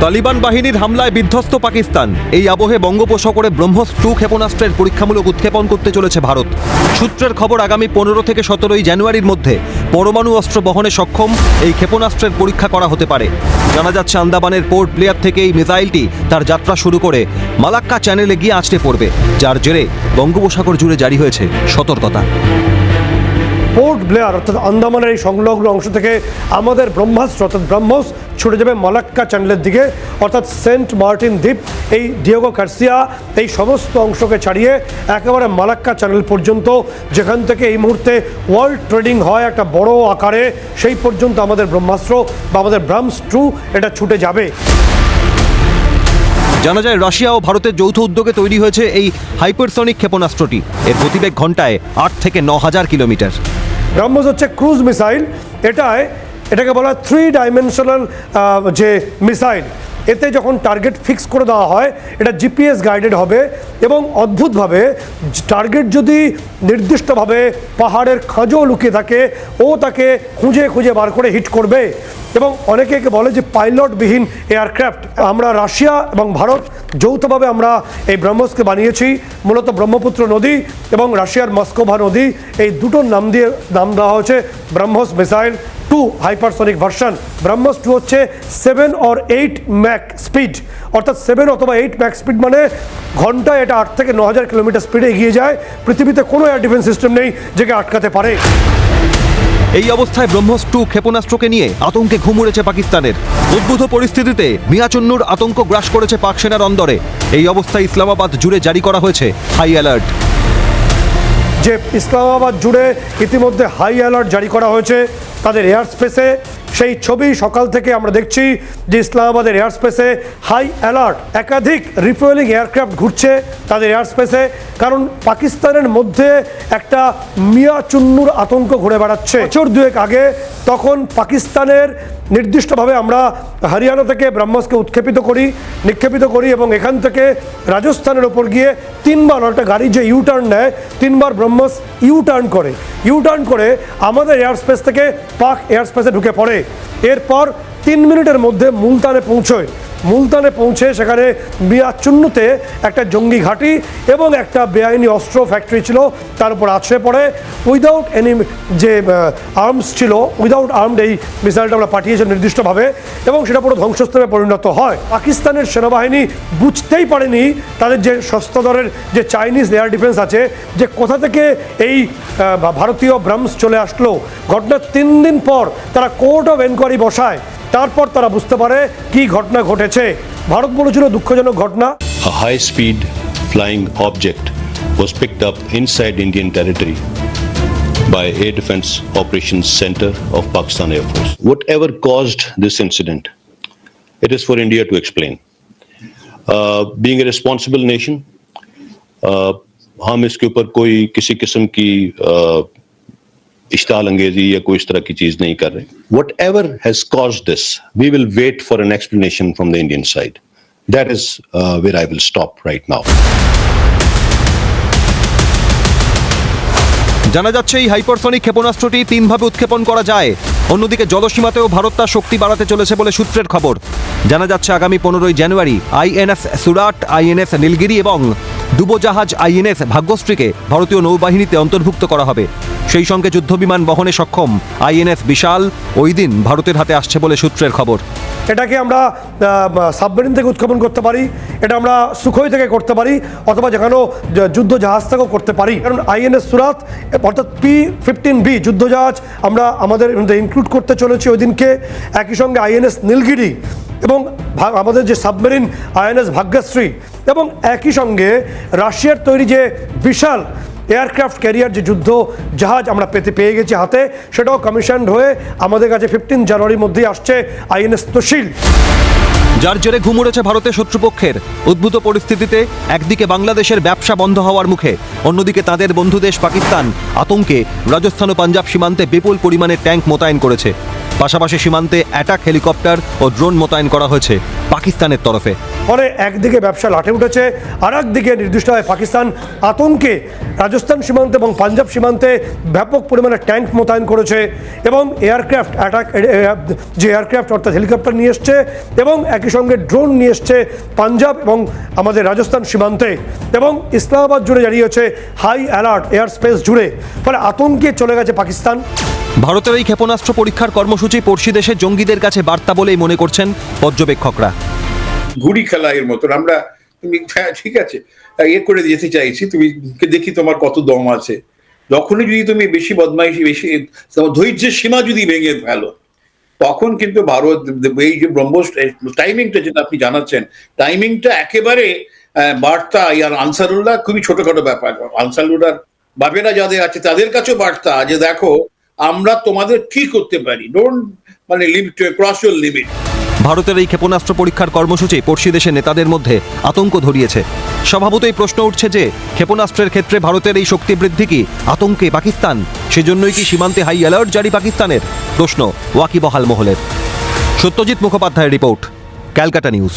তালিবান বাহিনীর হামলায় বিধ্বস্ত পাকিস্তান। এই আবহে বঙ্গোপসাগরে ব্রহ্মস 2 ক্ষেপণাস্ত্রের পরীক্ষামূলক উৎক্ষেপণ করতে চলেছে ভারত। সূত্রের খবর, আগামী 15 থেকে 17 জানুয়ারির মধ্যে পরমাণু অস্ত্র বহনে সক্ষম এই ক্ষেপণাস্ত্রের পরীক্ষা করা হতে পারে। জানা যাচ্ছে আন্দামানের পোর্ট ব্লেয়ার থেকে এই মিসাইলটি তার যাত্রা শুরু করে মালাক্কা চ্যানেলে গিয়ে আছড়ে পড়বে, যার জেরে বঙ্গোপসাগর জুড়ে জারি হয়েছে সতর্কতা। পোর্ট ব্লেয়ার অর্থাৎ আন্দামানের এই সংলগ্ন অংশ থেকে আমাদের ব্রহ্মাস্ত্র অর্থাৎ ব্রহ্মস ছুটে যাবে মালাক্কা চ্যানেলের দিকে, অর্থাৎ সেন্ট মার্টিন দ্বীপ, এই ডিয়েগো গার্সিয়া, এই সমস্ত অংশকে ছাড়িয়ে একেবারে মালাক্কা চ্যানেল পর্যন্ত, যেখান থেকে এই মুহূর্তে ওয়ার্ল্ড ট্রেডিং হয় একটা বড় আকারে, সেই পর্যন্ত আমাদের ব্রহ্মাস্ত্র বা আমাদের ব্রাহ্মস 2 এটা ছুটে যাবে। জানা যায় রাশিয়া ও ভারতের যৌথ উদ্যোগে তৈরি হয়েছে এই হাইপারসনিক ক্ষেপণাস্ত্রটি। এর গতিবেগ ঘন্টায় 8 থেকে 9,000 কিলোমিটার। ব্রহ্মস হচ্ছে ক্রুজ মিসাইল। এটাকে বলা হয় 3 ডাইমেনশনাল যে মিসাইল। এতে যখন টার্গেট ফিক্স করে দেওয়া হয়, এটা জিপিএস গাইডেড হবে এবং অদ্ভুতভাবে টার্গেট যদি নির্দিষ্টভাবে পাহাড়ের খাঁজও লুকিয়ে থাকে, ও তাকে খুঁজে খুঁজে বার করে হিট করবে। এবং অনেকে একে বলে যে পাইলটবিহীন এয়ারক্রাফট। আমরা রাশিয়া এবং ভারত যৌথভাবে আমরা এই ব্রহ্মসকে বানিয়েছি। মূলত ব্রহ্মপুত্র নদী এবং রাশিয়ার মস্কোভা নদী, এই দুটোর নাম দেওয়া হয়েছে BrahMos missile 2 hypersonic version. BrahMos 2 হচ্ছে 7 or 8 ম্যাক স্পিড, অর্থাৎ 7 অথবা 8 ম্যাক স্পিড, মানে ঘন্টায় এটা 8 থেকে 9,000 কিলোমিটার স্পিডে এগিয়ে যায়। পৃথিবীতে কোনো এয়ার ডিফেন্স সিস্টেম নেই যেকে আটকাতে পারে। এই অবস্থায় ব্রহ্মস 2 ক্ষেপণাস্ত্রকে নিয়ে আতঙ্কে ঘুম উড়েছে পাকিস্তানের। উদ্ভূত পরিস্থিতিতে মিয়াচুন্নুর আতঙ্ক গ্রাস করেছে পাক সেনার অন্দরে। এই অবস্থায় ইসলামাবাদ জুড়ে জারি করা হয়েছে হাই অ্যালার্ট। যে ইসলামাবাদ জুড়ে ইতিমধ্যে হাই অ্যালার্ট জারি করা হয়েছে তাদের এয়ার স্পেসে। সেই ছবি সকাল থেকে আমরা দেখছি যে ইসলামাবাদের এয়ার স্পেসে হাই অ্যালার্ট। একাধিক রিফুয়েলিং এয়ারক্রাফট ঘুরছে তাদের এয়ার স্পেসে, কারণ পাকিস্তানের মধ্যে একটা মিয়াচুন্নুর আতঙ্ক ঘুরে বেড়াচ্ছে। বছর দুয়েক আগে তখন পাকিস্তানের নির্দিষ্টভাবে আমরা হরিয়ানা থেকে ব্রহ্মসকে নিক্ষেপিত করি এবং এখান থেকে রাজস্থানের ওপর গিয়ে 3 বার, একটা গাড়ি যে ইউটার্ন নেয় 3 বার ব্রহ্মস ইউটার্ন করে আমাদের এয়ার স্পেস থেকে পাক এয়ার স্পেসে ঢুকে পড়ে। এরপর 3 মিনিটের মধ্যে মুলতানে পৌঁছে সেখানে মিয়াচুন্নুতে একটা জঙ্গি ঘাঁটি এবং একটা বেআইনি অস্ত্র ফ্যাক্টরি ছিল, তার উপর আছড়ে পড়ে। উইদাউট এনি যে আর্মস ছিল, উইদাউট আর্মড এই মিসাইলটা আমরা পাঠিয়েছি নির্দিষ্টভাবে, এবং সেটা পুরো ধ্বংসস্তূপে পরিণত হয়। পাকিস্তানের সেনাবাহিনী বুঝতেই পারেনি তাদের যে সস্তা দরের যে চাইনিজ এয়ার ডিফেন্স আছে, যে কোথা থেকে এই ভারতীয় ব্রহ্মস চলে আসলো। ঘটনার 3 দিন পর তারা কোর্ট অফ এনকোয়ারি বসায়, তারপর তারা বুঝতে পারে কি ঘটনা ঘটেছে। ভারত বলেছিল দুঃখজনক ঘটনা। A high-speed flying object was picked up inside Indian territory by Air Defence Operations Center of Pakistan Air Force. Whatever caused this incident, it is for India to explain. Being a responsible nation, हम इसके ऊपर कोई किसी किस्म की इश्ताल अंगेजी या कोई इस तरह की चीज नहीं कर रहे. Whatever has caused this, we will wait for an explanation from the Indian side. That is where I will stop right now. জানা যাচ্ছে এই হাইপারসনিক ক্ষেপণাস্ত্রটি 3 ভাবে উৎক্ষেপণ করা যায়। অন্যদিকে জলসীমাতেও ভারত তার শক্তি বাড়াতে চলেছে বলে সূত্রের খবর। জানা যাচ্ছে আগামী 15 জানুয়ারি আইএনএস সুরাট, আইএনএস নীলগিরি এবং ডুবোজাহাজ আইএনএস ভাগ্যশ্রীকে ভারতীয় নৌবাহিনীতে অন্তর্ভুক্ত করা হবে। সেই সঙ্গে যুদ্ধবিমান বহনে সক্ষম আইএনএস বিশাল ওই দিন ভারতের হাতে আসছে বলে সূত্রের খবর। এটাকে আমরা সাবমেরিন থেকে উৎক্ষেপণ করতে পারি, এটা আমরা সুখোই থেকে করতে পারি, অথবা যেখানেও যুদ্ধ জাহাজ থেকেও করতে পারি। কারণ আইএনএস সুরাত অর্থাৎ P-15B যুদ্ধজাহাজ আমরা আমাদের ইনক্লুড করতে চলেছি ওই দিনকে। একই সঙ্গে আইএনএস নীলগিরি এবং আমাদের যে সাবমেরিন আইএনএস ভাগ্যশ্রী, এবং একই সঙ্গে রাশিয়ার তৈরি যে বিশাল এয়ারক্রাফট ক্যারিয়ার যে যুদ্ধ জাহাজ আমরা পেয়ে গেছি হাতে, সেটাও কমিশনড হয়ে আমাদের কাছে 15 জানুয়ারির মধ্যেই আসছে আইএনএস তোশিল। যার জেরে ঘুম উড়েছে ভারতের শত্রুপক্ষের। উদ্ভূত পরিস্থিতিতে একদিকে বাংলাদেশের ব্যবসা বন্ধ হওয়ার মুখে, অন্যদিকে তাদের বন্ধু দেশ পাকিস্তান আতঙ্কে রাজস্থান ও পাঞ্জাব সীমান্তে বিপুল পরিমাণে ট্যাঙ্ক মোতায়েন করেছে। পাশাপাশি সীমান্তে অ্যাটাক হেলিকপ্টার ও ড্রোন মোতায়েন করা হয়েছে পাকিস্তানের তরফে। ফলে একদিকে ব্যবসা লাটে উঠেছে, আর একদিকে নির্দিষ্টভাবে পাকিস্তান আতঙ্কে রাজস্থান সীমান্তে এবং পাঞ্জাব সীমান্তে ব্যাপক পরিমাণে ট্যাঙ্ক মোতায়েন করেছে এবং এয়ারক্রাফট অ্যাটাক, যে এয়ারক্রাফট অর্থাৎ হেলিকপ্টার নিয়ে এসছে এবং একই সঙ্গে ড্রোন নিয়ে এসছে পাঞ্জাব এবং আমাদের রাজস্থান সীমান্তে, এবং ইসলামাবাদ জুড়ে জারি হয়েছে হাই অ্যালার্ট এয়ার স্পেস জুড়ে, ফলে আতঙ্কে চলে গেছে পাকিস্তান। ভারতের এই ক্ষেপণাস্ত্র পরীক্ষার কর্মসূচি পড়শি দেশের জঙ্গিদের কাছে বার্তা বলেই মনে করছেন পর্যবেক্ষকরা। ঘুড়ি খেলা এর মতন আমরা, তুমি হ্যাঁ ঠিক আছে ইয়ে করে যেতে চাইছি, তুমি দেখি তোমার কত দম আছে। যখনই যদি তুমি বেশি বদমাইশি, বেশি তোমার ধৈর্যের সীমা যদি ভেঙে ফেলো, তখন কিন্তু ভারত এই যে ব্রহ্মোস টাইমিংটা যেটা আপনি জানাচ্ছেন, টাইমিংটা একেবারে বার্তা। আর আনসারুল্লাহ খুবই ছোটখাটো ব্যাপার, আনসারুল্লাহ বাপেরা যাদের আছে তাদের কাছেও বার্তা যে দেখো আমরা তোমাদের কি করতে পারি, ডোন্ট মানে লিমিট ক্রস ইউর লিমিট। ভারতের এই ক্ষেপণাস্ত্র পরীক্ষার কর্মসূচি পড়শি দেশের নেতাদের মধ্যে আতঙ্ক ধরিয়েছে। স্বভাবতই প্রশ্ন উঠছে যে ক্ষেপণাস্ত্রের ক্ষেত্রে ভারতের এই শক্তি বৃদ্ধি কি আতঙ্কে পাকিস্তান? সেজন্যই কি সীমান্তে হাই অ্যালার্ট জারি পাকিস্তানের? প্রশ্ন ওয়াকিবহাল মহলের। সত্যজিৎ মুখোপাধ্যায়ের রিপোর্ট, ক্যালকাটা নিউজ।